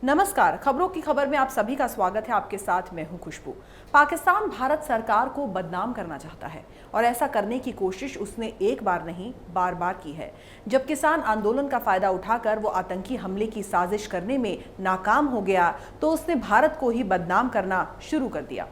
नमस्कार, खबरों की खबर में आप सभी का स्वागत है। आपके साथ मैं हूं खुशबू। पाकिस्तान भारत सरकार को बदनाम करना चाहता है और ऐसा करने की कोशिश उसने एक बार नहीं बार बार की है। जब किसान आंदोलन का फायदा उठाकर वो आतंकी हमले की साजिश करने में नाकाम हो गया तो उसने भारत को ही बदनाम करना शुरू कर दिया।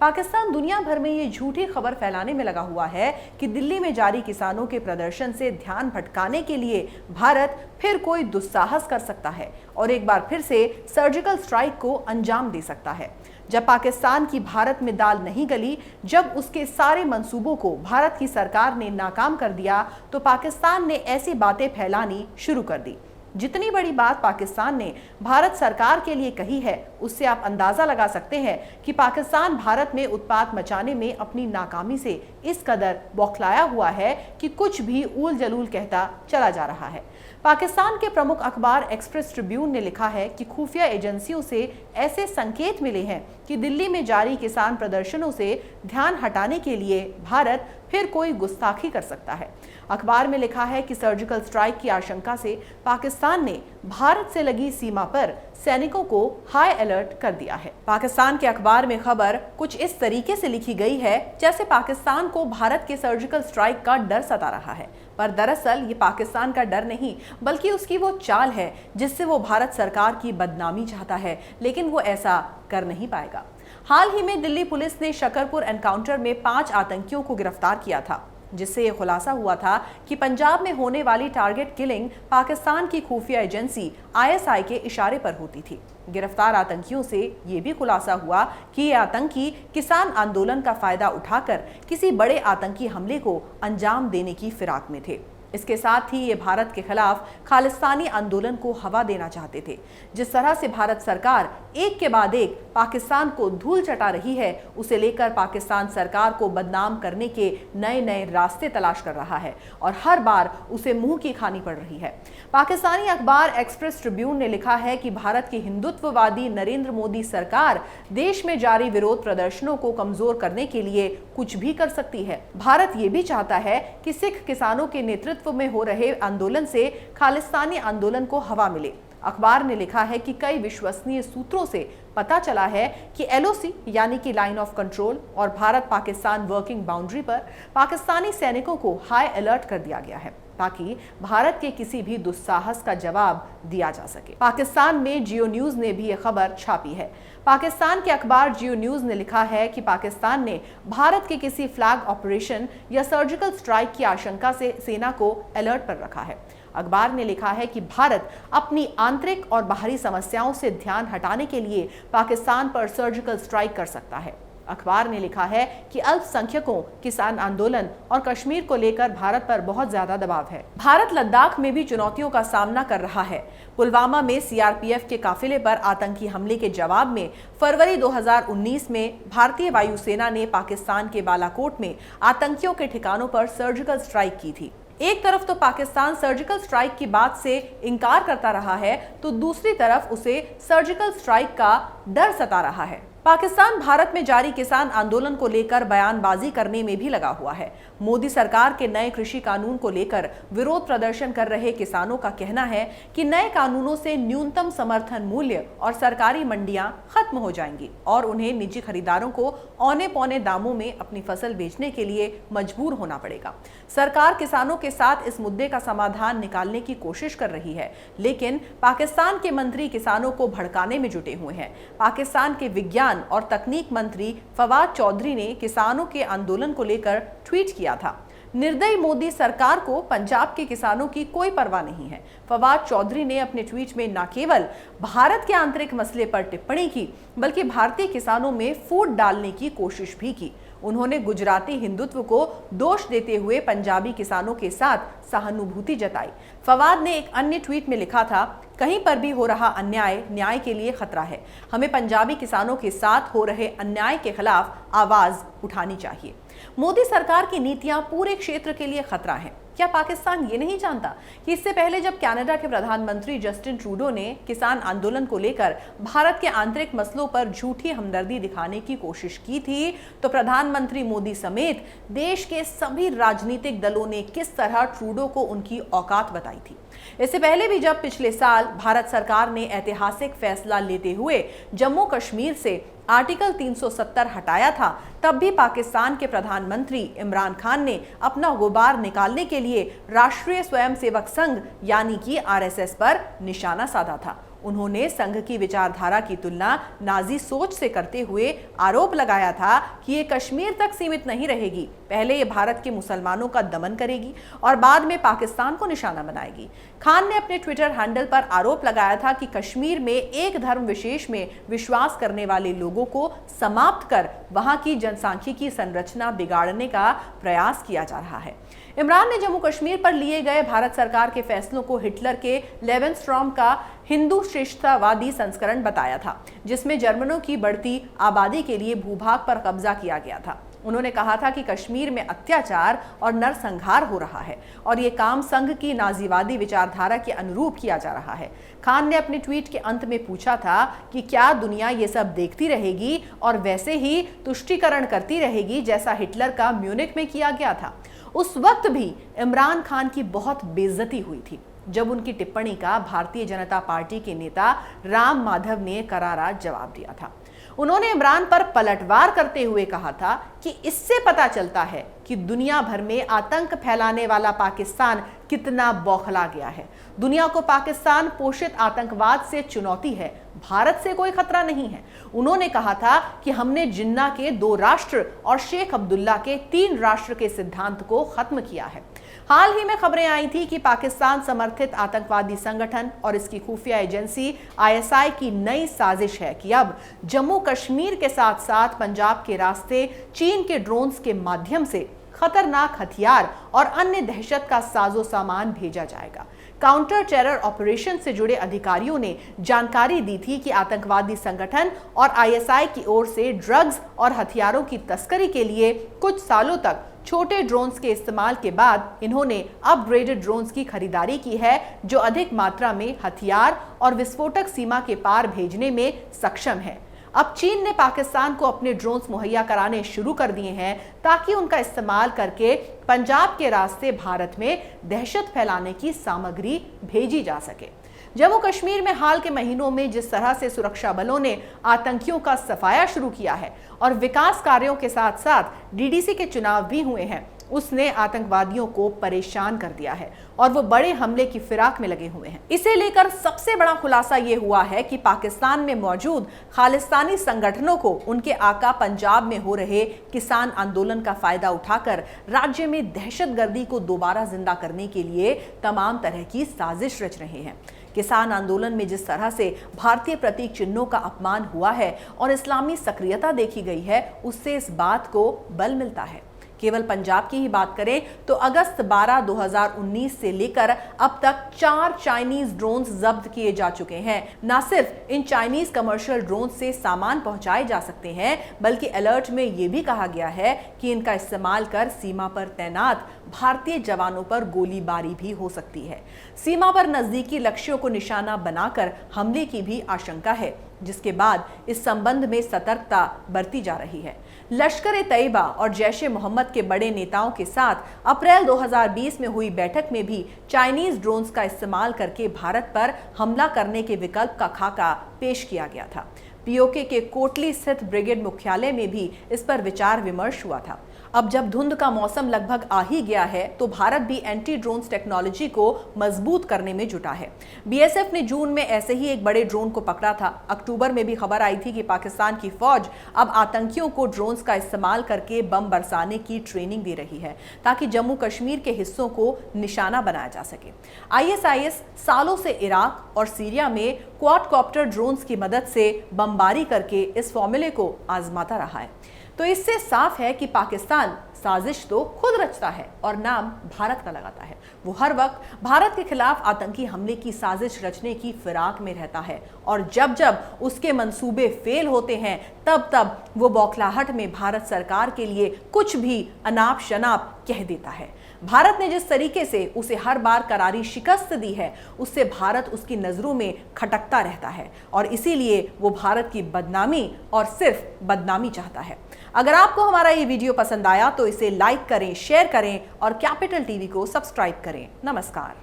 पाकिस्तान दुनिया भर में ये झूठी खबर फैलाने में लगा हुआ है कि दिल्ली में जारी किसानों के प्रदर्शन से ध्यान भटकाने के लिए भारत फिर कोई दुस्साहस कर सकता है और एक बार फिर से सर्जिकल स्ट्राइक को अंजाम दे सकता है। जब पाकिस्तान की भारत में दाल नहीं गली, जब उसके सारे मंसूबों को भारत की सरकार ने नाकाम कर दिया, तो पाकिस्तान ने ऐसी बातें फैलानी शुरू कर दी। जितनी बड़ी बात पाकिस्तान ने भारत सरकार के लिए कही है, उससे आप अंदाजा लगा सकते हैं कि पाकिस्तान भारत में उत्पात मचाने में अपनी नाकामी से इस कदर बौखलाया हुआ है कि कुछ भी ऊल जलूल कहता चला जा रहा है। पाकिस्तान के प्रमुख अखबार एक्सप्रेस ट्रिब्यून ने लिखा है कि खुफिया एजेंसियों से ऐसे संकेत मिले हैं कि दिल्ली में जारी किसान प्रदर्शनों से ध्यान हटाने के लिए भारत फिर कोई गुस्ताखी कर सकता है। अखबार में लिखा है कि सर्जिकल स्ट्राइक की आशंका से पाकिस्तान ने भारत से लगी सीमा पर सैनिकों को हाई अलर्ट कर दिया है। पाकिस्तान के अखबार में खबर कुछ इस तरीके से लिखी गई है जैसे पाकिस्तान को भारत के सर्जिकल स्ट्राइक का डर सता रहा है, पर दरअसल ये पाकिस्तान का डर नहीं बल्कि उसकी वो चाल है जिससे वो भारत सरकार की बदनामी चाहता है, लेकिन वो ऐसा कर नहीं पाएगा। हाल ही में दिल्ली पुलिस ने शकरपुर एनकाउंटर में 5 आतंकियों को गिरफ्तार किया था, जिससे यह खुलासा हुआ था कि पंजाब में होने वाली टारगेट किलिंग पाकिस्तान की खुफिया एजेंसी ISI के इशारे पर होती थी। गिरफ्तार आतंकियों से यह भी खुलासा हुआ कि ये आतंकी किसान आंदोलन का फायदा उठाकर किसी बड़े आतंकी हमले को अंजाम देने की फिराक में थे। इसके साथ ही ये भारत के खिलाफ खालिस्तानी आंदोलन को हवा देना चाहते थे। जिस तरह से भारत सरकार एक के बाद एक पाकिस्तान को धूल चटा रही है, उसे लेकर पाकिस्तान सरकार को बदनाम करने के नए नए रास्ते तलाश कर रहा है और हर बार उसे मुंह की खानी पड़ रही है। पाकिस्तानी अखबार एक्सप्रेस ट्रिब्यून ने लिखा है कि भारत की हिंदुत्ववादी नरेंद्र मोदी सरकार देश में जारी विरोध प्रदर्शनों को कमजोर करने के लिए कुछ भी कर सकती है। भारत ये भी चाहता है कि सिख किसानों के नेतृत्व में हो रहे आंदोलन से खालिस्तानी आंदोलन को हवा मिले। अखबार ने लिखा है कि कई विश्वसनीय सूत्रों से पता चला है कि LOC यानी कि लाइन ऑफ कंट्रोल और भारत पाकिस्तान वर्किंग बाउंड्री पर पाकिस्तानी सैनिकों को हाई अलर्ट कर दिया गया है ताकि भारत के किसी भी दुस्साहस का जवाब दिया जा सके। पाकिस्तान में जियो न्यूज ने भी यह खबर छापी है। पाकिस्तान के अखबार जियो न्यूज ने लिखा है कि पाकिस्तान ने भारत के किसी फ्लैग ऑपरेशन या सर्जिकल स्ट्राइक की आशंका से सेना को अलर्ट पर रखा है। अखबार ने लिखा है कि भारत अपनी आंतरिक और बाहरी समस्याओं से ध्यान हटाने के लिए पाकिस्तान पर सर्जिकल स्ट्राइक कर सकता है। अखबार ने लिखा है कि अल्पसंख्यकों, किसान आंदोलन और कश्मीर को लेकर भारत पर बहुत ज्यादा दबाव है। भारत लद्दाख में भी चुनौतियों का सामना कर रहा है। पुलवामा में CRPF के काफिले पर आतंकी हमले के जवाब में फरवरी 2019 में भारतीय वायुसेना ने पाकिस्तान के बालाकोट में आतंकियों के ठिकानों पर सर्जिकल स्ट्राइक की थी। एक तरफ तो पाकिस्तान सर्जिकल स्ट्राइक की बात से इनकार करता रहा है, तो दूसरी तरफ उसे सर्जिकल स्ट्राइक का डर सता रहा है। पाकिस्तान भारत में जारी किसान आंदोलन को लेकर बयानबाजी करने में भी लगा हुआ है। मोदी सरकार के नए कृषि कानून को लेकर विरोध प्रदर्शन कर रहे किसानों का कहना है कि नए कानूनों से न्यूनतम समर्थन मूल्य और सरकारी मंडियां खत्म हो जाएंगी और उन्हें निजी खरीदारों को औने पौने दामों में अपनी फसल बेचने के लिए मजबूर होना पड़ेगा। सरकार किसानों के साथ इस मुद्दे का समाधान निकालने की कोशिश कर रही है, लेकिन पाकिस्तान के मंत्री किसानों को भड़काने में जुटे हुए हैं। पाकिस्तान के विज्ञान और तकनीक मंत्री फवाद चौधरी ने किसानों के आंदोलन को लेकर ट्वीट किया था। निर्दयी मोदी सरकार को पंजाब के किसानों की कोई परवाह नहीं है। फवाद चौधरी ने अपने ट्वीट में न केवल भारत के आंतरिक मसले पर टिप्पणी की, बल्कि भारतीय किसानों में फूट डालने की कोशिश भी की। उन्होंने गुजराती हिंदुत्व को दोष देते हुए पंजाबी किसानों के साथ सहानुभूति जताई। फवाद ने एक अन्य ट्वीट में लिखा था, कहीं पर भी हो रहा अन्याय न्याय के लिए खतरा है। हमें पंजाबी किसानों के साथ हो रहे अन्याय के खिलाफ आवाज उठानी चाहिए। मोदी सरकार की नीतियां पूरे क्षेत्र के लिए खतरा हैं। क्या पाकिस्तान ये नहीं जानता कि इससे पहले जब कनाडा के प्रधानमंत्री जस्टिन ट्रूडो ने किसान आंदोलन को लेकर भारत के आंतरिक मसलों पर झूठी हमदर्दी दिखाने की कोशिश की थी, तो प्रधानमंत्री मोदी समेत देश के सभी राजनीतिक दलों ने किस तरह ट्रूडो को उनकी औकात बताई थी। इससे पहले भी जब पिछले साल भारत सरकार ने ऐतिहासिक फैसला लेते हुए जम्मू कश्मीर से आर्टिकल 370 हटाया था, तब भी पाकिस्तान के प्रधानमंत्री इमरान खान ने अपना गुबार निकालने के लिए राष्ट्रीय स्वयंसेवक संघ यानी कि आरएसएस पर निशाना साधा था। उन्होंने संघ की विचारधारा की तुलना नाजी सोच से करते हुए आरोप लगाया था कि ये कश्मीर तक सीमित नहीं रहेगी, पहले ये भारत के मुसलमानों का दमन करेगी और बाद में पाकिस्तान को निशाना बनाएगी। खान ने अपने ट्विटर हैंडल पर आरोप लगाया था कि कश्मीर में एक धर्म विशेष में विश्वास करने वाले लोगों को समाप्त कर वहां की जनसांख्यिकी संरचना बिगाड़ने का प्रयास किया जा रहा है। इमरान ने जम्मू कश्मीर पर लिए गए भारत सरकार के फैसलों को हिटलर के लेवेनस्ट्रॉम का हिंदू श्रेष्ठतावादी संस्करण बताया था, जिसमें जर्मनों की बढ़ती आबादी के लिए भूभाग पर कब्जा किया गया था। उन्होंने कहा था कि कश्मीर में अत्याचार और नरसंहार हो रहा है और ये काम संघ की नाजीवादी विचारधारा के अनुरूप किया जा रहा है। खान ने अपने ट्वीट के अंत में पूछा था कि क्या दुनिया ये सब देखती रहेगी और वैसे ही तुष्टीकरण करती रहेगी जैसा हिटलर का म्यूनिख में किया गया था। उस वक्त भी इमरान खान की बहुत बेइज्जती हुई थी जब उनकी टिप्पणी का भारतीय जनता पार्टी के नेता राम माधव ने करारा जवाब दिया था। उन्होंने इमरान पर पलटवार करते हुए कहा था कि इससे पता चलता है कि दुनिया भर में आतंक फैलाने वाला पाकिस्तान कितना बौखला गया है। दुनिया को पाकिस्तान पोषित आतंकवाद से चुनौती है, भारत से कोई खतरा नहीं है। उन्होंने कहा था कि हमने जिन्ना के 2 राष्ट्र और शेख अब्दुल्ला के 3 राष्ट्र के सिद्धांत को खत्म किया है। हाल ही में खबरें आई थी कि पाकिस्तान समर्थित आतंकवादी संगठन और इसकी खुफिया एजेंसी आईएसआई की नई साजिश है कि अब जम्मू कश्मीर के साथ साथ पंजाब के रास्ते चीन के ड्रोन्स के माध्यम से खतरनाक हथियार और अन्य दहशत का साजो सामान भेजा जाएगा। काउंटर टेरर ऑपरेशन से जुड़े अधिकारियों ने जानकारी दी थी कि आतंकवादी संगठन और आईएसआई की ओर से ड्रग्स और हथियारों की तस्करी के लिए कुछ सालों तक छोटे ड्रोन्स के इस्तेमाल के बाद इन्होंने अपग्रेडेड ड्रोन्स की खरीदारी की है, जो अधिक मात्रा में हथियार और विस्फोटक सीमा के पार भेजने में सक्षम है। अब चीन ने पाकिस्तान को अपने ड्रोन्स मुहैया कराने शुरू कर दिए हैं ताकि उनका इस्तेमाल करके पंजाब के रास्ते भारत में दहशत फैलाने की सामग्री भेजी जा सके। जम्मू कश्मीर में हाल के महीनों में जिस तरह से सुरक्षा बलों ने आतंकियों का सफाया शुरू किया है और विकास कार्यों के साथ साथ डीडीसी के चुनाव भी हुए हैं, उसने आतंकवादियों को परेशान कर दिया है और वो बड़े हमले की फिराक में लगे हुए हैं। इसे लेकर सबसे बड़ा खुलासा ये हुआ है कि पाकिस्तान में मौजूद खालिस्तानी संगठनों को उनके आका पंजाब में हो रहे किसान आंदोलन का फायदा उठाकर राज्य में दहशतगर्दी को दोबारा जिंदा करने के लिए तमाम तरह की साजिश रच रहे हैं। किसान आंदोलन में जिस तरह से भारतीय प्रतीक चिन्हों का अपमान हुआ है और इस्लामी सक्रियता देखी गई है, उससे इस बात को बल मिलता है। केवल पंजाब की ही बात करें तो अगस्त 12, 2019 से लेकर अब तक 4 चाइनीज ड्रोन्स जब्त किए जा चुके हैं। न सिर्फ इन चाइनीज कमर्शियल ड्रोन से सामान पहुंचाए जा सकते हैं, बल्कि अलर्ट में यह भी कहा गया है कि इनका इस्तेमाल कर सीमा पर तैनात भारतीय जवानों पर गोलीबारी भी हो सकती है। सीमा पर नजदीकी लक्ष्यों को निशाना बनाकर हमले की भी आशंका है, जिसके बाद इस संबंध में सतर्कता बरती जा रही है। लश्कर-ए-तैयबा और जैश-ए-मोहम्मद के बड़े नेताओं के साथ अप्रैल 2020 में हुई बैठक में भी चाइनीज ड्रोन्स का इस्तेमाल करके भारत पर हमला करने के विकल्प का खाका पेश किया गया था। पीओके के कोटली स्थित ब्रिगेड मुख्यालय में भी इस पर विचार विमर्श हुआ था। अब जब धुंध का मौसम लगभग आ ही गया है, तो भारत भी एंटी ड्रोन्स टेक्नोलॉजी को मजबूत करने में जुटा है। बीएसएफ ने जून में ऐसे ही एक बड़े ड्रोन को पकड़ा था। अक्टूबर में भी खबर आई थी कि पाकिस्तान की फौज अब आतंकियों को ड्रोन्स का इस्तेमाल करके बम बरसाने की ट्रेनिंग दे रही है, ताकि जम्मू कश्मीर के हिस्सों को निशाना बनाया जा सके। आईएसआईएस सालों से इराक और सीरिया में क्वाडकॉप्टर ड्रोन्स की मदद से बमबारी करके इस फॉर्मूले को आजमाता रहा है। तो इससे साफ है कि पाकिस्तान साजिश तो खुद रचता है और नाम भारत का लगाता है। वो हर वक्त भारत के खिलाफ आतंकी हमले की साजिश रचने की फिराक में रहता है और जब जब उसके मंसूबे फेल होते हैं, तब तब वो बौखलाहट में भारत सरकार के लिए कुछ भी अनाप शनाप कह देता है। भारत ने जिस तरीके से उसे हर बार करारी शिकस्त दी है, उससे भारत उसकी नजरों में खटकता रहता है और इसीलिए वो भारत की बदनामी और सिर्फ बदनामी चाहता है। अगर आपको हमारा ये वीडियो पसंद आया तो इसे लाइक करें, शेयर करें और कैपिटल टीवी को सब्सक्राइब करें। नमस्कार।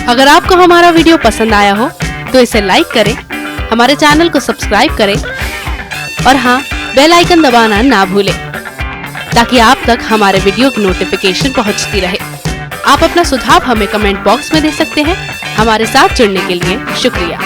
अगर आपको हमारा वीडियो पसंद आया हो तो इसे लाइक करें, हमारे चैनल को सब्सक्राइब करें और हाँ, बेल आइकन दबाना ना भूलें ताकि आप तक हमारे वीडियो की नोटिफिकेशन पहुंचती रहे। आप अपना सुझाव हमें कमेंट बॉक्स में दे सकते हैं। हमारे साथ जुड़ने के लिए शुक्रिया।